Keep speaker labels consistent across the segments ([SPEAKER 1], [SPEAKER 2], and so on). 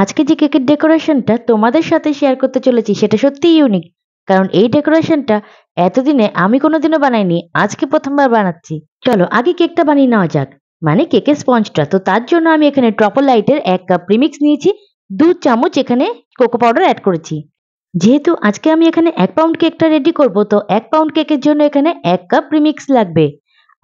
[SPEAKER 1] আজকে যে কেকের ডেকোরেশনটা তোমাদের সাথে শেয়ার করতে চলেছি সেটা সত্যিই ইউনিক। কারণ এই ডেকোরেশনটা এতদিনে আমি কোনোদিনও বানাইনি, আজকে প্রথমবার বানাচ্ছি। চলো আগে কেকটা বানিয়ে নেওয়া যাক, মানে কেকের স্পঞ্জটা। তো তার জন্য আমি এখানে ট্রপল লাইটের 1 কাপ প্রিমিক্স নিয়েছি, 2 চামচ এখানে কোকো পাউডার অ্যাড করেছি। যেহেতু আজকে আমি এখানে 1 পাউন্ড কেকটা রেডি করব, তো 1 পাউন্ড কেকের জন্য এখানে 1 কাপ প্রিমিক্স লাগবে।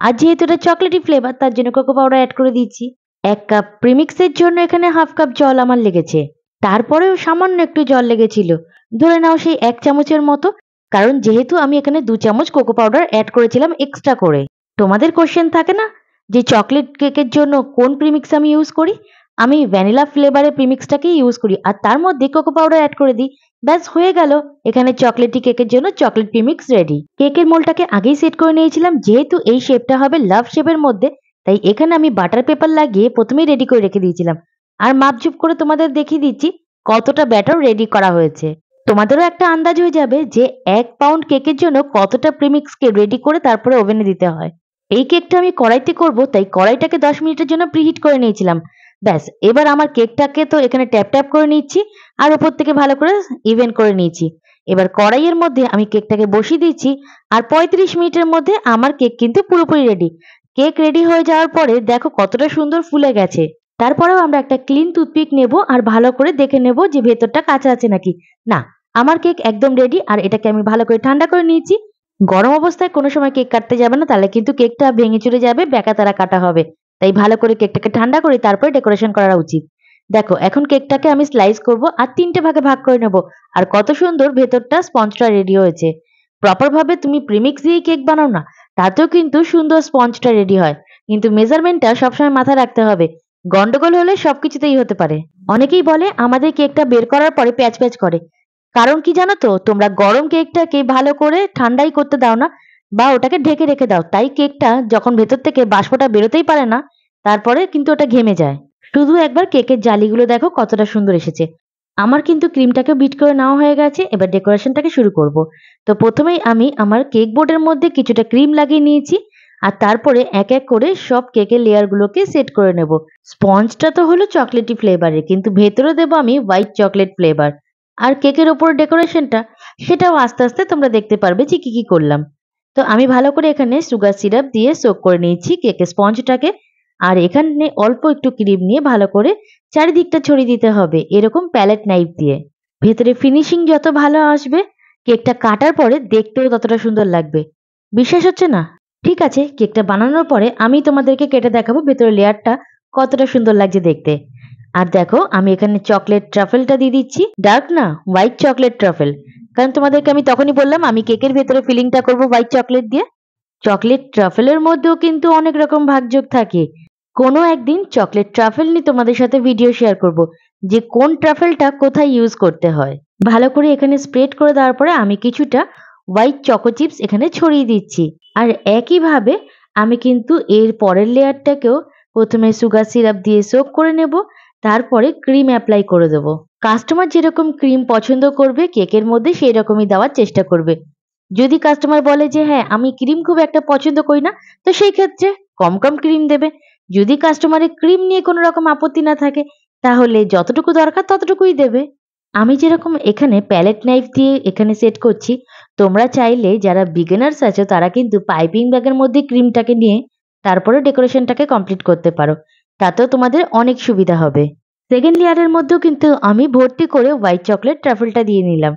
[SPEAKER 1] আর যেহেতু এটা চকলেটি ফ্লেভার তার জন্য কোকো পাউডার অ্যাড করে দিচ্ছি। 1 কাপ প্রিমিক্সের জন্য এখানে হাফ কাপ জল আমার লেগেছে। তারপরেও সামান্য একটু জল লেগেছিল, ধরে নাও সেই 1 চামচের মতো। কারণ যেহেতু আমি এখানে 2 চামচ কোকো পাউডার অ্যাড করেছিলাম এক্সট্রা করে। তোমাদের কোশ্চেন থাকে না যে চকলেট কেকের জন্য কোন প্রিমিক্স আমি ইউজ করি? আমি ভ্যানিলা ফ্লেভারের প্রিমিক্সটাকেই ইউজ করি আর তার মধ্যে কোকো পাউডার অ্যাড করে দিই। ব্যাস হয়ে গেল, এখানে চকলেটি কেকের জন্য চকলেট প্রিমিক্স রেডি। কেকের মোলটাকে আগেই সেট করে নিয়েছিলাম, যেহেতু এই শেপটা হবে লাভ শেপের মধ্যে, তাই এখানে আমি বাটার পেপার লাগিয়ে প্রথমেই রেডি করে রেখে দিয়েছিলাম। আর মাপঝুপ করে তোমাদের দেখিয়ে দিচ্ছি কতটা ব্যাটার রেডি করা হয়েছে। তোমাদেরও একটা আন্দাজ হয়ে যাবে যে 1 পাউন্ড কেকের জন্য কতটা প্রিমিক্সকে রেডি করে তারপরে ওভেনে দিতে হয়। এই কেকটা আমি কড়াইতে করব, তাই কড়াইটাকে 10 মিনিটের জন্য প্রিহিট করে নিয়েছিলাম। ব্যাস এবার আমার কেকটাকে তো এখানে ট্যাপ ট্যাপ করে নিচ্ছি আর উপর থেকে ভালো করে ইভেন করে নিয়েছি। এবার কড়াইয়ের মধ্যে আমি কেকটাকে বসিয়ে দিচ্ছি আর 35 মিনিটের মধ্যে আমার কেক কিন্তু পুরোপুরি রেডি। কেক রেডি হয়ে যাওয়ার পরে দেখো কতটা সুন্দর ফুলে গেছে। তারপরেও আমরা একটা ক্লিন টুথপিক নেব আর ভালো করে দেখে নেব যে ভেতরটা কাঁচা আছে নাকি। না, আমার কেক একদম রেডি আর এটাকে আমি ভালো করে ঠান্ডা করে নিয়েছি। গরম অবস্থায় কোনো সময় কেক কাটতে যাবে না, তাহলে কিন্তু কেকটা ভেঙে চলে যাবে, বেঁকা তারা কাটা হবে। তাই ভালো করে কেকটাকে ঠান্ডা করে তারপরে ডেকোরেশন করা উচিত। দেখো এখন কেকটাকে আমি স্লাইস করব আর 3টে ভাগে ভাগ করে নেব। আর কত সুন্দর ভেতরটা স্পঞ্জটা রেডি হয়েছে। প্রপার ভাবে তুমি প্রিমিক্স দিয়ে কেক বানাও না, তাতেও কিন্তু সুন্দর স্পঞ্জটা রেডি হয়। কিন্তু মেজারমেন্টটা সবসময় মাথায় রাখতে হবে, গন্ডগোল হলে সবকিছুতেই হতে পারে। অনেকেই বলে আমাদের কেকটা বের করার পরে প্যাচ প্যাচ করে। কারণ কি জানো তো, তোমরা গরম কেকটাকে ভালো করে ঠান্ডাই করতে দাও না, বা ওটাকে ঢেকে রেখে দাও, তাই কেকটা যখন ভেতর থেকে বাষ্পটা বেরোতেই পারে না, তারপরে কিন্তু ওটা ঘেমে যায়। শুধু একবার কেকের জালিগুলো দেখো কতটা সুন্দর এসেছে। আমার কিন্তু ক্রিমটাকে বিট করে নেওয়া হয়ে গেছে, এবার ডেকোরেশনটাকে শুরু করব। তো প্রথমেই আমি আমার কেক বোর্ডের মধ্যে কিছুটা ক্রিম লাগিয়ে নিয়েছি আর তারপরে এক এক করে সব কেকের লেয়ারগুলোকে সেট করে নেব। স্পঞ্জটা তো হলো চকলেটি ফ্লেভারের, কিন্তু ভেতরে দেবো আমি হোয়াইট চকলেট ফ্লেভার। আর কেকের ওপর ডেকোরেশনটা সেটাও আস্তে আস্তে তোমরা দেখতে পারবে যে কি করলাম। তো আমি ভালো করে এখানে সুগার সিরাপ দিয়ে সোক করে নিয়েছি কেকের স্পঞ্জটাকে। আর এখানে অল্প একটু ক্রিম নিয়ে ভালো করে চারিদিকটা ছড়িয়ে দিতে হবে এরকম প্যালেট নাইফ দিয়ে। ভেতরে ফিনিশিং যত ভালো আসবে, কেকটা কাটার পরে দেখতেও ততটা সুন্দর লাগবে। বিশ্বাস হচ্ছে না? ঠিক আছে, কেকটা বানানোর পরে আমি তোমাদেরকে কেটে দেখাবো ভেতরে লেয়ারটা কতটা সুন্দর লাগছে দেখতে। আর দেখো আমি এখানে চকলেট ট্রাফেলটা দিয়ে দিচ্ছি, ডার্ক না হোয়াইট চকলেট ট্রাফেল। কারণ তোমাদেরকে আমি তখনই বললাম আমি কেকের ভেতরে ফিলিংটা করব হোয়াইট চকলেট দিয়ে। চকলেট ট্রাফেলের মধ্যেও কিন্তু অনেক রকম ভাগযোগ থাকে। কোনো একদিন চকলেট ট্রাফেল নিয়ে তোমাদের সাথে ভিডিও শেয়ার করব যে কোন ট্রাফেলটা কোথায় ইউজ করতে হয়। ভালো করে এখানে স্প্রেড করে দেওয়ার পরে আমি কিছুটা হোয়াইট চকো চিপস এখানে ছড়িয়ে দিচ্ছি। আর একইভাবে আমি কিন্তু এর পরের লেয়ারটাকেও প্রথমে সুগার সিরাপ দিয়ে সোক করে নেব, তারপরে ক্রিম অ্যাপ্লাই করে দেব। কাস্টমার যেরকম ক্রিম পছন্দ করবে কেকের মধ্যে সেই রকমই দেওয়ার চেষ্টা করবে। যদি কাস্টমার বলে যে হ্যাঁ আমি ক্রিম খুব একটা পছন্দ করি না, তো সেই ক্ষেত্রে কম কম ক্রিম দেবে। যদি কাস্টমারের ক্রিম নিয়ে কোনো রকম আপত্তি না থাকে, তাহলে যতটুকু দরকার ততটুকুই দেবে। আমি যেরকম এখানে প্যালেট নাইফ দিয়ে এখানে সেট করছি, তোমরা চাইলে যারা বিগিনার্স আছো তারা কিন্তু পাইপিং ব্যাগের মধ্যে ক্রিমটাকে নিয়ে তারপরে ডেকোরেশনটাকে কমপ্লিট করতে পারো, তাতেও তোমাদের অনেক সুবিধা হবে। সেকেন্ড লেয়ারের মধ্যেও কিন্তু আমি ভর্তি করে হোয়াইট চকলেট ট্রাফেলটা দিয়ে নিলাম।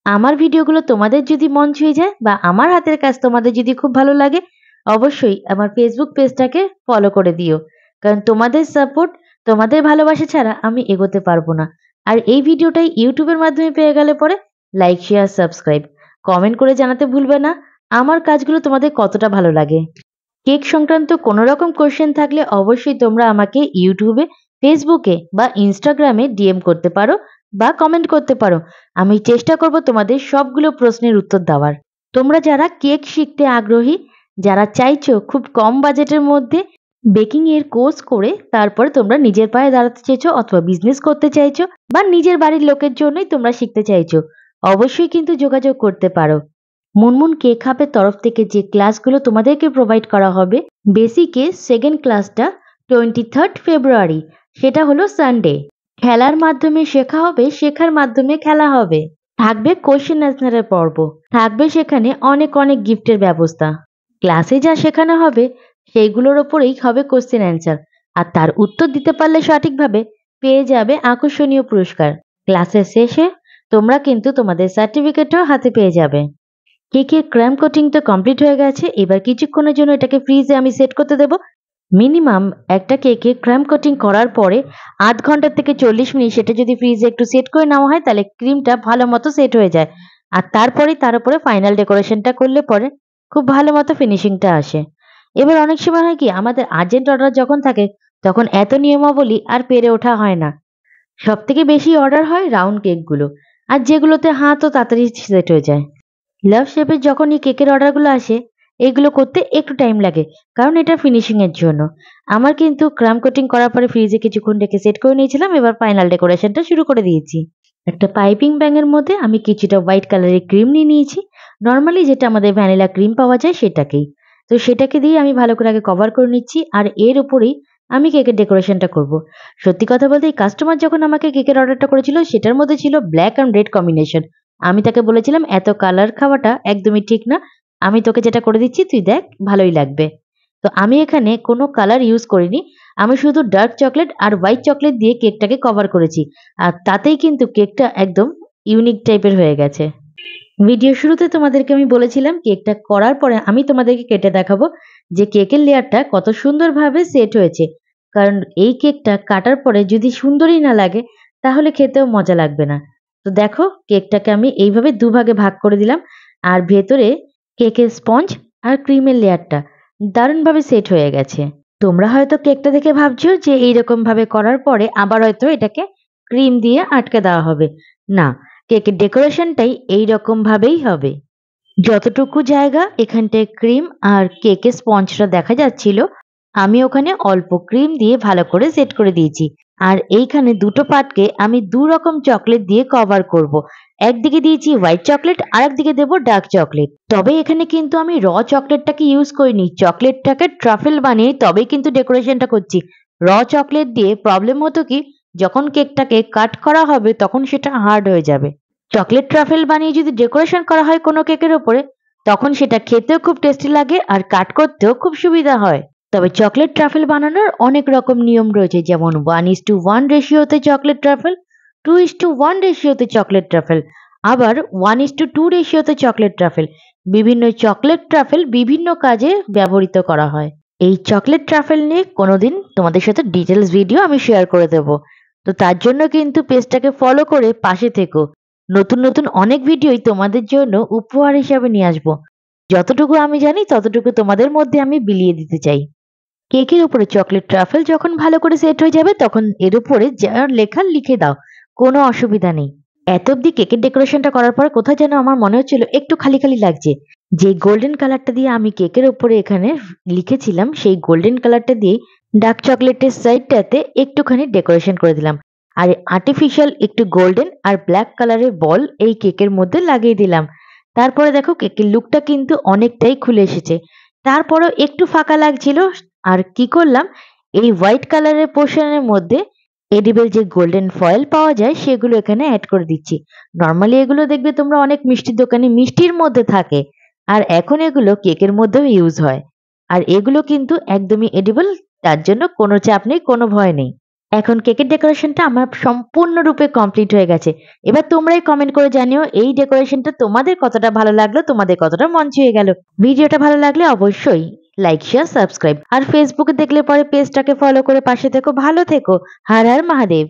[SPEAKER 1] আমার ভিডিওগুলো তোমাদের যদি মন ছুঁয়ে যায় বা আমার হাতের কাজ তোমাদের যদি খুব ভালো লাগে, অবশ্যই আমার ফেসবুক পেজটাকে ফলো করে দিও। কারণ তোমাদের সাপোর্ট, তোমাদের ভালোবাসা ছাড়া আমি এগোতে পারবো না। আর এই ভিডিওটাই ইউটিউবের মাধ্যমে পেয়ে গেলে পরে লাইক শেয়ার সাবস্ক্রাইব কমেন্ট করে জানাতে ভুলবে না আমার কাজগুলো তোমাদের কতটা ভালো লাগে। কেক সংক্রান্ত কোনো রকম কোশ্চেন থাকলে অবশ্যই তোমরা আমাকে ইউটিউবে, ফেসবুকে বা ইনস্টাগ্রামে ডিএম করতে পারো বা কমেন্ট করতে পারো। আমি চেষ্টা করব তোমাদের সবগুলো প্রশ্নের উত্তর দেওয়ার। তোমরা যারা কেক শিখতে আগ্রহী, যারা চাইছো খুব কম বাজেটের মধ্যে বেকিং এর কোর্স করে তারপরে তোমরা নিজের পায়ে দাঁড়াতে চাইছো অথবা বিজনেস করতে চাইছো বা নিজের বাড়ির লোকের জন্যই তোমরা শিখতে চাইছো, অবশ্যই কিন্তু যোগাযোগ করতে পারো। মুনমুন কেক হাবের তরফ থেকে যে ক্লাসগুলো তোমাদেরকে প্রোভাইড করা হবে, বেসিকে সেকেন্ড ক্লাসটা 23 ফেব্রুয়ারি, সেটা হলো সানডে। খেলার মাধ্যমে শেখা হবে, শেখার মাধ্যমে খেলা হবে। থাকবে কোশ্চেন অ্যান্সারের পর্ব, থাকবে সেখানে অনেক অনেক গিফটের ব্যবস্থা। ক্লাসে যা শেখানো হবে সেইগুলোর ওপরেই হবে কোশ্চেন অ্যান্সার, আর তার উত্তর দিতে পারলে সঠিকভাবে পেয়ে যাবে আকর্ষণীয় পুরস্কার। ক্লাসের শেষে তোমরা কিন্তু তোমাদের সার্টিফিকেটও হাতে পেয়ে যাবে। কেকের ক্র্যাম কোটিং তো কমপ্লিট হয়ে গেছে, এবার কিছুক্ষণের জন্য এটাকে ফ্রিজে আমি সেট করতে দেবো। মিনিমাম একটা কেকে ক্র্যাম কোটিং করার পরে ৮ ঘন্টা থেকে ৪০ মিনিট সেটা যদি ফ্রিজে একটু সেট করে নেওয়া হয় তাহলে ক্রিমটা ভালো মতো সেট হয়ে যায়, আর তারপরেই তার উপরে ফাইনাল ডেকোরেশনটা করলে পরে খুব ভালো মতো ফিনিশিংটা আসে। এবার অনেক সময় হয় কি আমাদের আর্জেন্ট অর্ডার যখন থাকে তখন এত নিয়মাবলী আর পেরে ওঠা হয় না। সব থেকে বেশি অর্ডার হয় রাউন্ড কেকগুলো, আর যেগুলোতে হাতও তাড়াতাড়ি সেট হয়ে যায়। লাভ শেপের যখন এই কেকের অর্ডারগুলো আসে এগুলো করতে একটু টাইম লাগে, কারণ এটা ফিনিশিং এর জন্য। আমার কিন্তু ক্রাম কোটিং করার পরে ফ্রিজে কিছুক্ষণ রেখে সেট করে নিয়েছিলাম, এবার ফাইনাল ডেকোরেশনটা শুরু করে দিয়েছি। একটা পাইপিং ব্যাগের মধ্যে আমি কিছুটা হোয়াইট কালারের ক্রিম নিয়ে নিয়েছি, নর্মালি যেটা আমাদের ভ্যানিলা ক্রিম পাওয়া যায় সেটাকেই। তো সেটাকে দিয়ে আমি ভালো করে আগে কভার করে নিচ্ছি, আর এর উপরেই আমি কেকের ডেকোরেশনটা করব। সত্যি কথা বলতে এই কাস্টমার যখন আমাকে কেকের অর্ডারটা করেছিল সেটার মধ্যে ছিল ব্ল্যাক অ্যান্ড রেড কম্বিনেশন। আমি তাকে বলেছিলাম এত কালার খাওয়াটা একদমই ঠিক না, আমি তোকে যেটা করে দিচ্ছি তুই দেখ ভালোই লাগবে। তো আমি এখানে কোনো কালার ইউজ করিনি, আমি শুধু ডার্ক চকলেট আর হোয়াইট চকলেট দিয়ে কেকটাকে কভার করেছি, আর তাতেই কিন্তু কেকটা একদম ইউনিক টাইপের হয়ে গেছে। ভিডিও শুরুতে তোমাদেরকে আমি বলেছিলাম কেকটা করার পরে আমি তোমাদেরকে কেটে দেখাবো যে কেকের লেয়ারটা কত সুন্দরভাবে সেট হয়েছে, কারণ এই কেকটা কাটার পরে যদি সুন্দরই না লাগে তাহলে খেতেও মজা লাগবে না। তো দেখো কেকটাকে আমি এইভাবে দুভাগে ভাগ করে দিলাম, আর ভেতরে কেকের স্পঞ্জ আর ক্রিমের লেয়ারটা দারুণভাবে সেট হয়ে গেছে। তোমরা হয়তো কেকটা দেখে ভাবছো যে এইরকম ভাবে করার পরে আবার হয়তো এটাকে ক্রিম দিয়ে আটকে দেওয়া হবে। না, কেকের ডেকোরেশনটাই এইরকম ভাবেই হবে। যতটুকু জায়গা এখানটায় ক্রিম আর কেকের স্পঞ্জটা দেখা যাচ্ছিল আমি ওখানে অল্প ক্রিম দিয়ে ভালো করে সেট করে দিয়েছি, আর এইখানে দুটো পার্টকে আমি দু রকম চকলেট দিয়ে কভার করব। একদিকে দিয়েছি হোয়াইট চকলেট আর একদিকে দেবো ডার্ক চকলেট। তবে এখানে কিন্তু আমি র চকলেটটাকে ইউজ করিনি, চকলেটটাকে ট্রাফেল বানিয়ে তবেই কিন্তু ডেকোরেশনটা করছি। র চকলেট দিয়ে প্রবলেম হতো কি যখন কেকটাকে কাট করা হবে তখন সেটা হার্ড হয়ে যাবে। চকলেট ট্রাফেল বানিয়ে যদি ডেকোরেশন করা হয় কোনো কেকের ওপরে তখন সেটা খেতেও খুব টেস্টি লাগে আর কাট করতেও খুব সুবিধা হয়। তবে চকলেট ট্রাফেল বানানোর অনেক রকম নিয়ম রয়েছে, যেমন 1:1 রেশিওতে চকলেট ট্রাফেল, 2:1 রেশিওতে চকলেট ট্রাফেল, আবার 1:2 রেশিওতে চকলেট ট্রাফেল। বিভিন্ন চকলেট ট্রাফেল বিভিন্ন কাজে ব্যবহৃত করা হয়। এই চকলেট ট্রাফেল নিয়ে কোনোদিন তোমাদের সাথে ডিটেলস ভিডিও আমি শেয়ার করে দেব, তো তার জন্য কিন্তু পেজটাকে ফলো করে পাশে থেকো। নতুন নতুন অনেক ভিডিওই তোমাদের জন্য উপহার হিসাবে নিয়ে আসবো। যতটুকু আমি জানি ততটুকু তোমাদের মধ্যে আমি বিলিয়ে দিতে চাই। কেকের উপরে চকলেট ট্রাফেল যখন ভালো করে সেট হয়ে যাবে তখন এর উপরে যা লেখা লিখে দাও, কোনো অসুবিধা নেই। এত অব্দি কেকের ডেকোরেশনটা করার পর কোথায় যেন আমার মনে হচ্ছিল একটু খালি খালি লাগছে। যে গোল্ডেন কালারটা দিয়ে আমি কেকের উপরে এখানে লিখেছিলাম সেই গোল্ডেন কালারটা দিয়ে ডার্ক চকলেটের সাইডটাতে একটুখানি ডেকোরেশন করে দিলাম, আর আর্টিফিশিয়াল একটু গোল্ডেন আর ব্ল্যাক কালারের বল এই কেকের মধ্যে লাগিয়ে দিলাম। তারপরে দেখো কেকের লুকটা কিন্তু অনেকটাই খুলে এসেছে, তারপরেও একটু ফাঁকা লাগছিল। আর কি করলাম, এই হোয়াইট কালারের পোর্শনের মধ্যে এডিবল যে গোল্ডেন ফয়েল পাওয়া যায় সেগুলো এখানে অ্যাড করে দিচ্ছি। নর্মালি এগুলো দেখবে তোমরা অনেক মিষ্টির দোকানে মিষ্টির মধ্যে থাকে, আর এখন এগুলো কেকের মধ্যেও ইউজ হয়, আর এগুলো কিন্তু একদমই এডিবল, তার জন্য কোনো চাপ নেই, কোনো ভয় নেই। এখন কেকের ডেকোরেশনটা আমার সম্পূর্ণরূপে কমপ্লিট হয়ে গেছে। এবার তোমরাই কমেন্ট করে জানিও এই ডেকোরেশনটা তোমাদের কতটা ভালো লাগলো, তোমাদের কতটা মন ছুঁয়ে গেল। ভিডিওটা ভালো লাগলে অবশ্যই লাইক শেয়ার সাবস্ক্রাইব, আর ফেসবুকে দেখলে পরে পেজটাকে ফলো করে পাশে থেকো। ভালো থেকো। হর হর মহাদেব।